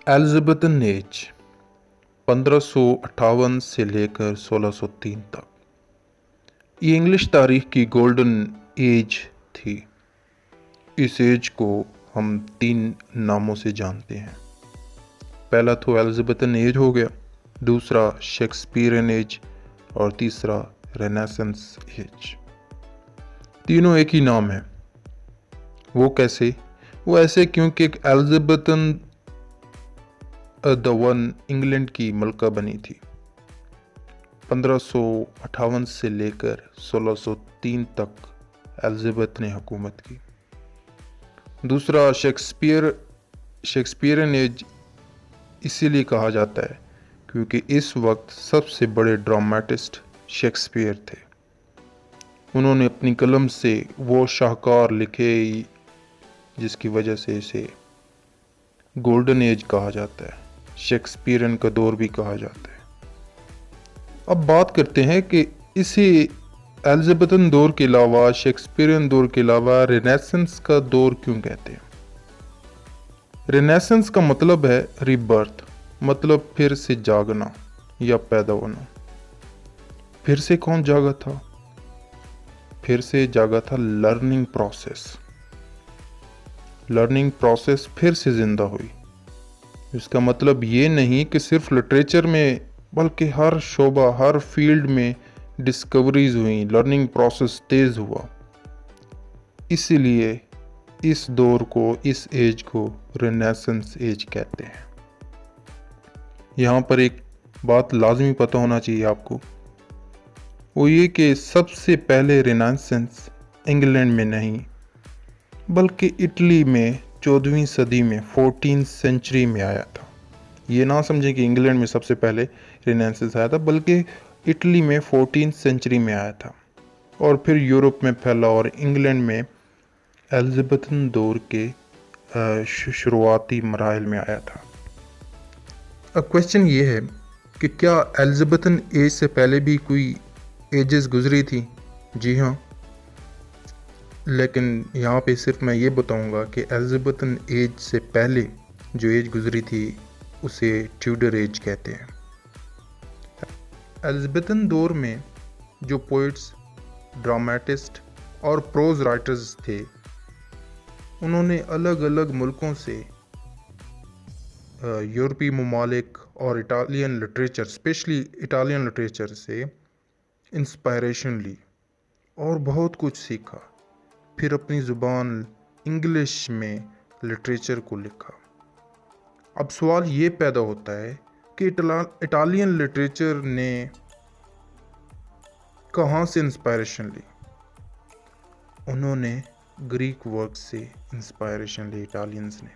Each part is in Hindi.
एलिज़ाबेथन एज 1558 से लेकर 1603 तक। ये इंग्लिश तारीख की गोल्डन एज थी। इस एज को हम 3 नामों से जानते हैं। पहला तो एलिज़ाबेथन एज हो गया, दूसरा शेक्सपियरियन एज और तीसरा रेनेसेंस एज। तीनों एक ही नाम है। वो कैसे? वो ऐसे क्योंकि एलिज़ाबेथन द वन इंग्लैंड की मलका बनी थी। 1558 से लेकर 1603 तक एलिज़ाबेथ ने हुकूमत की। दूसरा शेक्सपियरियन एज इसीलिए कहा जाता है क्योंकि इस वक्त सबसे बड़े ड्रामेटिस्ट शेक्सपियर थे। उन्होंने अपनी कलम से वो शाहकार लिखे जिसकी वजह से इसे गोल्डन एज कहा जाता है, शेक्सपियरियन का दौर भी कहा जाता है। अब बात करते हैं कि इसी एलिज़ाबेथन दौर के अलावा, शेक्सपियरियन दौर के अलावा रेनेसेंस का दौर क्यों कहते हैं। रेनेसेंस का मतलब है रीबर्थ, मतलब फिर से जागना या पैदा होना। फिर से कौन जागा था? फिर से जागा था लर्निंग प्रोसेस। लर्निंग प्रोसेस फिर से जिंदा हुई। इसका मतलब ये नहीं कि सिर्फ लिटरेचर में, बल्कि हर शोबा, हर फील्ड में डिस्कवरीज हुई, लर्निंग प्रोसेस तेज हुआ। इसीलिए इस दौर को, इस एज को रेनेसेंस एज कहते हैं। यहाँ पर एक बात लाजमी पता होना चाहिए आपको, वो ये कि सबसे पहले रेनेसेंस इंग्लैंड में नहीं बल्कि इटली में 14वीं सदी में, 14th सेंचुरी में आया था। ये ना समझें कि इंग्लैंड में सबसे पहले रेनेसेंस आया था, बल्कि इटली में 14th सेंचुरी में आया था और फिर यूरोप में फैला और इंग्लैंड में एलिज़ाबेथन दौर के शुरुआती मराहल में आया था। अब क्वेश्चन ये है कि क्या एलिज़ाबेथन एज से पहले भी कोई एजेस गुजरी थी? जी हाँ, लेकिन यहाँ पे सिर्फ मैं ये बताऊँगा कि एलिज़ाबेथन एज से पहले जो एज गुजरी थी उसे ट्यूडर एज कहते हैं। एलिज़ाबेथन दौर में जो पोइट्स, ड्रामेटिस्ट और प्रोज राइटर्स थे, उन्होंने अलग अलग मुल्कों से, यूरोपीय ममालिक और Italian literature, specially Italian literature से इंस्पायरेशन ली और बहुत कुछ सीखा। फिर अपनी ज़ुबान इंग्लिश में लिटरेचर को लिखा। अब सवाल ये पैदा होता है कि इटालियन लिटरेचर ने कहाँ से इंस्पायरेशन ली? उन्होंने ग्रीक वर्क से इंस्पायरेशन ली, इटालियंस ने।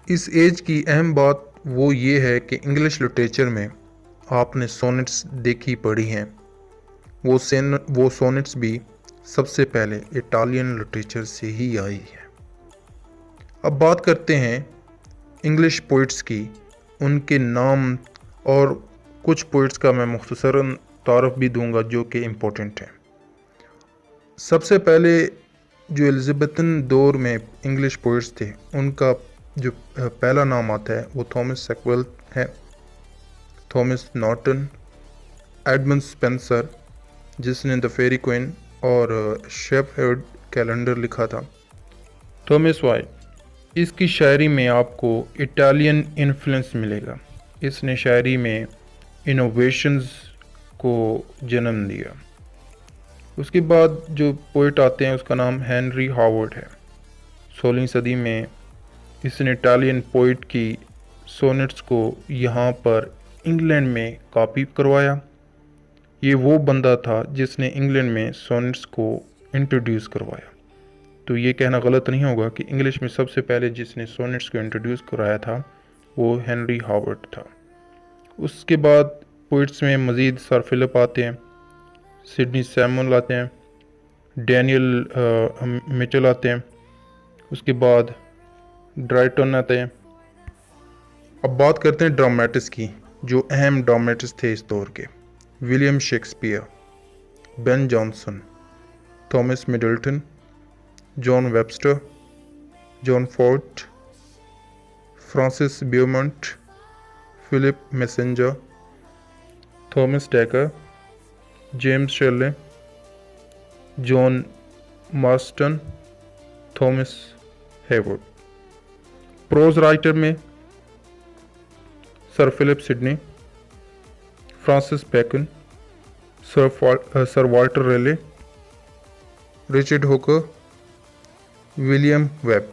इस एज की अहम बात वो ये है कि इंग्लिश लिटरेचर में आपने सोनेट्स देखी पढ़ी हैं, वो सोनेट्स भी सबसे पहले इटालियन लिटरेचर से ही आई है। अब बात करते हैं इंग्लिश पोइट्स की, उनके नाम और कुछ पोइट्स का मैं मुख्तसरन तारफ़ भी दूंगा जो कि इम्पोर्टेंट है। सबसे पहले जो एलिज़ाबेथन दौर में इंग्लिश पोइट्स थे, उनका जो पहला नाम आता है वो थॉमस सैकवेल है, थॉमस नॉर्टन, एडमंड स्पेंसर जिसने द फेरी क्वीन और शेफर्ड कैलेंडर लिखा था, थॉमस वाइट। इसकी शायरी में आपको इटालियन इन्फ्लुएंस मिलेगा। इसने शायरी में इनोवेशंस को जन्म दिया। उसके बाद जो पोइट आते हैं उसका नाम हेनरी हावर्ड है। 16वीं सदी में इसने इटालियन पोइट की सोनेट्स को यहाँ पर इंग्लैंड में कॉपी करवाया। ये वो बंदा था जिसने इंग्लैंड में सोनेट्स को इंट्रोड्यूस करवाया। तो ये कहना गलत नहीं होगा कि इंग्लिश में सबसे पहले जिसने सोनेट्स को इंट्रोड्यूस कराया था वो हेनरी हावर्ड था। उसके बाद पोइट्स में मज़ीद सर फिलिप आते हैं, सिडनी सैमुअल आते हैं, डैनियल मिचेल आते हैं, उसके बाद ड्राइटन आते हैं। अब बात करते हैं ड्रामेटिस्ट की, जो अहम ड्रामेटिस्ट थे इस दौर के। William Shakespeare, Ben Jonson, Thomas Middleton, John Webster, John Ford, Francis Beaumont, Philip Massinger, Thomas Dekker, James Shirley, John Marston, Thomas Heywood. Prose writer में Sir Philip Sidney, Francis Bacon, Sir Walter Raleigh, Richard Hooker, William Webb.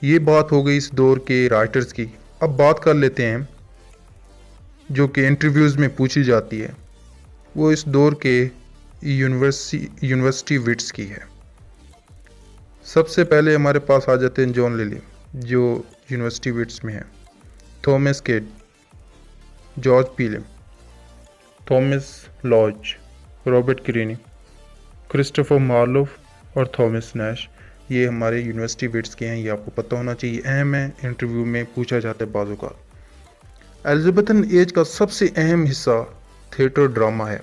ये बात हो गई इस दौर के राइटर्स की। अब बात कर लेते हैं जो कि इंटरव्यूज़ में पूछी जाती है, वो इस दौर के यूनिवर्सिटी विट्स की है। सबसे पहले हमारे पास आ जाते हैं जॉन लिली, जो यूनिवर्सिटी विट्स में है, Thomas Kyd, George Peele, Thomas Lodge, Robert Greene, Christopher Marlowe और थॉमस नैश। ये हमारे यूनिवर्सिटी विट्स के हैं, ये आपको पता होना चाहिए, अहम है, इंटरव्यू में पूछा जाता है बाज़ों का। एलिजाबेथन एज का सबसे अहम हिस्सा थिएटर ड्रामा है।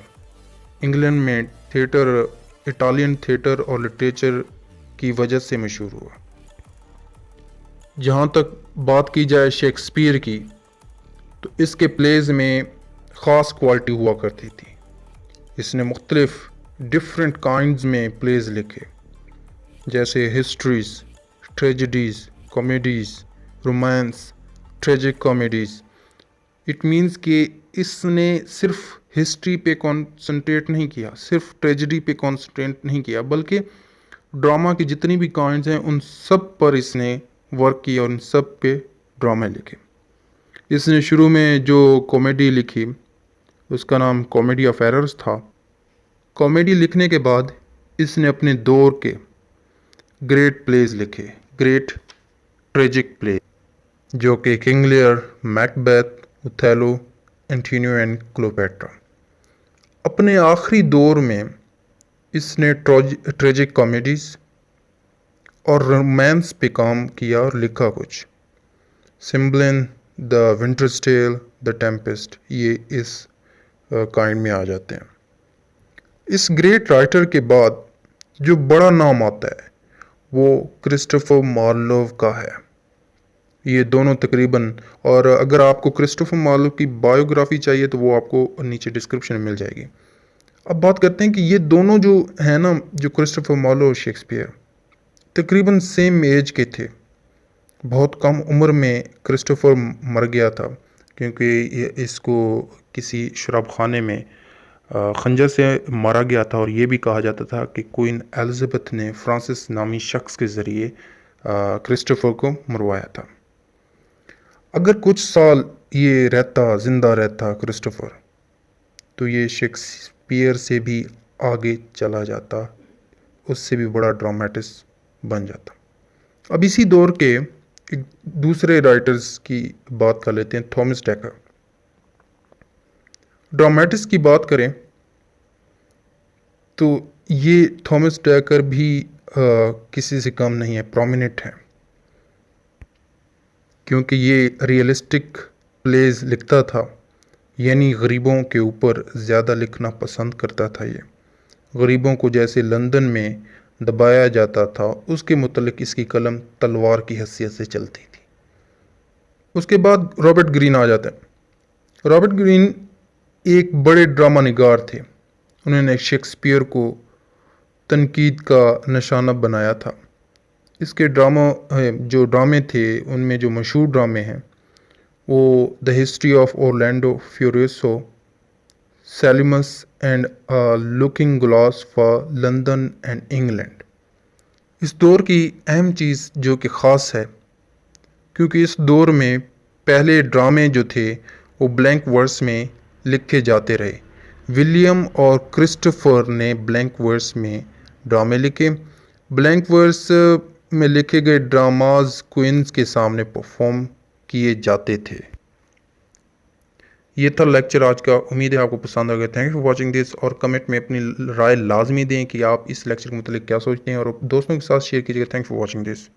इंग्लैंड में थिएटर इटालियन थिएटर और लिटरेचर की वजह से मशहूर हुआ। जहाँ तक बात की जाए शेक्सपियर की, तो इसके प्लेज में ख़ास क्वालिटी हुआ करती थी। इसने मुख्तलिफ डिफरेंट काइंड्स में प्लेज लिखे, जैसे histories, tragedies, comedies, romance, tragic comedies. It means कि इसने सिर्फ हिस्ट्री पे कॉन्सेंट्रेट नहीं किया, सिर्फ ट्रेजेडी पे कॉन्सेंट्रेट नहीं किया, बल्कि ड्रामा की जितनी भी काइंड्स हैं उन सब पर इसने वर्क किया और उन सब पे ड्रामे लिखे। इसने शुरू में जो कॉमेडी लिखी उसका नाम कॉमेडी ऑफ एरर्स था। कॉमेडी लिखने के बाद इसने अपने दौर के ग्रेट प्लेज लिखे, ग्रेट ट्रेजिक प्ले, जो कि King Lear, Macbeth, Othello, Antonio and Cleopatra. अपने आखिरी दौर में इसने ट्रेजिक कॉमेडीज़ और रोमांस पे काम किया और लिखा कुछ। Cymbeline, the Winter's Tale, the Tempest, ये इस काइंड में आ जाते हैं। इस ग्रेट राइटर के बाद जो बड़ा नाम आता है वो क्रिस्टोफर मार्लोव का है। ये दोनों तकरीबन, और अगर आपको क्रिस्टोफर मार्लोव की बायोग्राफी चाहिए तो वो आपको नीचे डिस्क्रिप्शन में मिल जाएगी। अब बात करते हैं कि ये दोनों जो है ना, जो क्रिस्टोफर मार्लोव और शेक्सपियर, तकरीबन सेम एज के थे। बहुत कम उम्र में क्रिस्टोफर मर गया था, क्योंकि इसको किसी शराब खाने में खंजर से मारा गया था, और ये भी कहा जाता था कि क्वीन एलिजाबेथ ने फ्रांसिस नामी शख्स के ज़रिए क्रिस्टोफर को मरवाया था। अगर कुछ साल ये ज़िंदा रहता क्रिस्टोफर, तो ये शेक्सपियर से भी आगे चला जाता, उससे भी बड़ा ड्रामेटिस्ट बन जाता। अब इसी दौर के एक दूसरे राइटर्स की बात कर लेते हैं, थॉमस डैकर। ड्रामेटिस्ट की बात करें तो ये थॉमस डैकर भी किसी से कम नहीं है, प्रोमिनेंट है, क्योंकि ये रियलिस्टिक प्लेज लिखता था, यानी गरीबों के ऊपर ज़्यादा लिखना पसंद करता था। ये गरीबों को जैसे लंदन में दबाया जाता था, उसके मुतल्लिक इसकी कलम तलवार की हैसियत से चलती थी। उसके बाद रॉबर्ट ग्रीन आ जाता है। रॉबर्ट ग्रीन एक बड़े ड्रामा निगार थे। उन्होंने शेक्सपियर को तनकीद का निशाना बनाया था। इसके जो ड्रामे थे, उनमें जो मशहूर ड्रामे हैं वो the History of Orlando Furioso, Selimus and Looking Glass for London and England. इस दौर की अहम चीज़ जो कि ख़ास है, क्योंकि इस दौर में पहले ड्रामे जो थे वो ब्लैंक वर्स में लिखे जाते रहे। विलियम और क्रिस्टोफर ने ब्लैंक वर्स में ड्रामे लिखे। ब्लैंक वर्स में लिखे गए ड्रामाज क्वींस के सामने परफॉर्म किए जाते थे। ये था लेक्चर आज का। उम्मीद है आपको पसंद आ गया। Thank you for watching this, और कमेंट में अपनी राय लाजमी दें कि आप इस लेक्चर के मतलब क्या सोचते हैं, और दोस्तों के साथ शेयर कीजिएगा। Thank you for watching this.